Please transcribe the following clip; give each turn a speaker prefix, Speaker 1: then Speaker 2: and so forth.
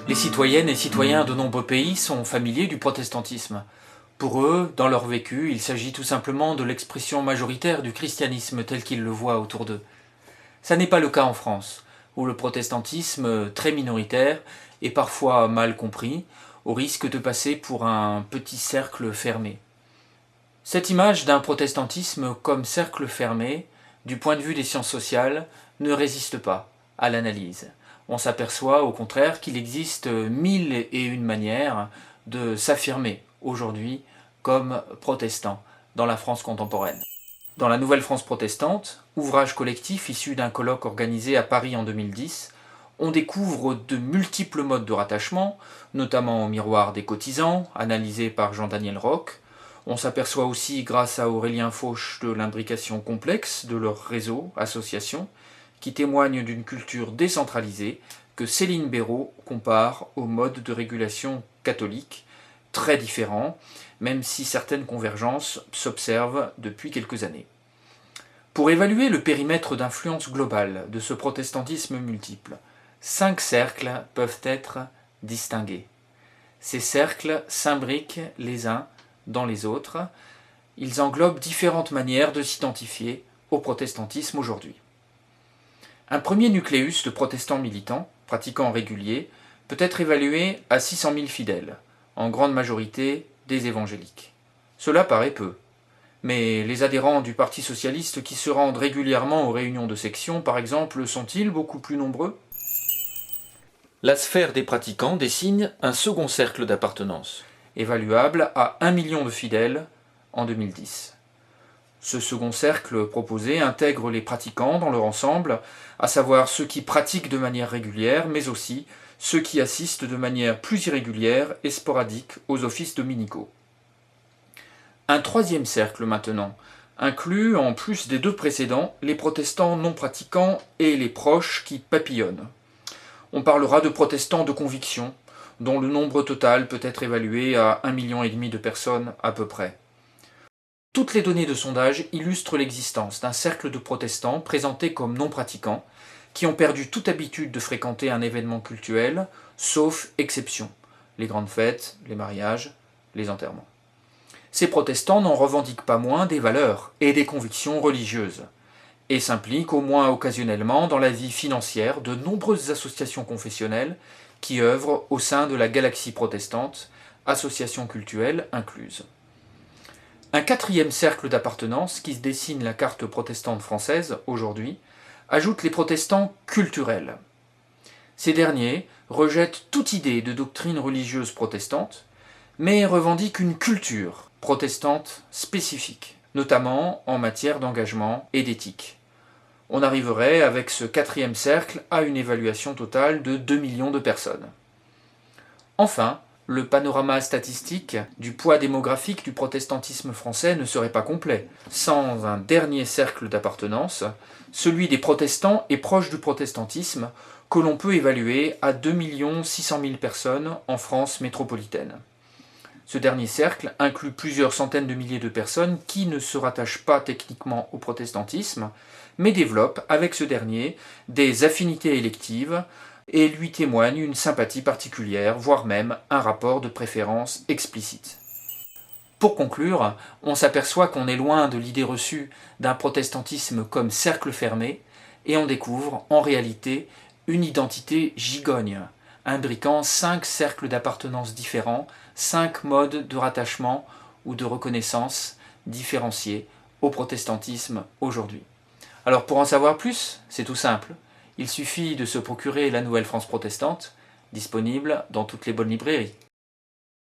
Speaker 1: Les citoyennes et citoyens de nombreux pays sont familiers du protestantisme. Pour eux, dans leur vécu, il s'agit tout simplement de l'expression majoritaire du christianisme tel qu'ils le voient autour d'eux. Ça n'est pas le cas en France, où le protestantisme, très minoritaire, est parfois mal compris, au risque de passer pour un petit cercle fermé. Cette image d'un protestantisme comme cercle fermé, du point de vue des sciences sociales, ne résiste pas à l'analyse. On s'aperçoit au contraire qu'il existe mille et une manières de s'affirmer aujourd'hui comme protestant dans la France contemporaine. Dans la Nouvelle France protestante, ouvrage collectif issu d'un colloque organisé à Paris en 2010, on découvre de multiples modes de rattachement, notamment au miroir des cotisants, analysé par Jean-Daniel Roch. On s'aperçoit aussi, grâce à Aurélien Fauche, de l'imbrication complexe de leur réseau, association, qui témoigne d'une culture décentralisée que Céline Béraud compare au mode de régulation catholique, très différent, même si certaines convergences s'observent depuis quelques années. Pour évaluer le périmètre d'influence globale de ce protestantisme multiple, 5 cercles peuvent être distingués. Ces cercles s'imbriquent les uns dans les autres. Ils englobent différentes manières de s'identifier au protestantisme aujourd'hui. Un premier nucléus de protestants militants, pratiquants réguliers, peut être évalué à 600 000 fidèles, en grande majorité des évangéliques. Cela paraît peu, mais les adhérents du Parti socialiste qui se rendent régulièrement aux réunions de section, par exemple, sont-ils beaucoup plus nombreux ? La sphère des pratiquants dessine un second cercle d'appartenance, évaluable à 1 million de fidèles en 2010. Ce second cercle proposé intègre les pratiquants dans leur ensemble, à savoir ceux qui pratiquent de manière régulière, mais aussi ceux qui assistent de manière plus irrégulière et sporadique aux offices dominicaux. Un troisième cercle maintenant inclut, en plus des 2 précédents, les protestants non pratiquants et les proches qui papillonnent. On parlera de protestants de conviction, dont le nombre total peut être évalué à 1,5 million de personnes à peu près. Toutes les données de sondage illustrent l'existence d'un cercle de protestants présentés comme non pratiquants, qui ont perdu toute habitude de fréquenter un événement cultuel, sauf exception, les grandes fêtes, les mariages, les enterrements. Ces protestants n'en revendiquent pas moins des valeurs et des convictions religieuses, et s'impliquent au moins occasionnellement dans la vie financière de nombreuses associations confessionnelles qui œuvrent au sein de la galaxie protestante, associations cultuelles incluses. Un quatrième cercle d'appartenance qui se dessine la carte protestante française aujourd'hui ajoute les protestants culturels. Ces derniers rejettent toute idée de doctrine religieuse protestante, mais revendiquent une culture protestante spécifique, notamment en matière d'engagement et d'éthique. On arriverait avec ce quatrième cercle à une évaluation totale de 2 millions de personnes. Enfin, le panorama statistique du poids démographique du protestantisme français ne serait pas complet, sans un dernier cercle d'appartenance, celui des protestants et proches du protestantisme, que l'on peut évaluer à 2 600 000 personnes en France métropolitaine. Ce dernier cercle inclut plusieurs centaines de milliers de personnes qui ne se rattachent pas techniquement au protestantisme, mais développent avec ce dernier des affinités électives, et lui témoigne une sympathie particulière, voire même un rapport de préférence explicite. Pour conclure, on s'aperçoit qu'on est loin de l'idée reçue d'un protestantisme comme cercle fermé, et on découvre en réalité une identité gigogne, imbriquant 5 cercles d'appartenance différents, 5 modes de rattachement ou de reconnaissance différenciés au protestantisme aujourd'hui. Alors pour en savoir plus, c'est tout simple. Il suffit de se procurer la Nouvelle France protestante, disponible dans toutes les bonnes librairies.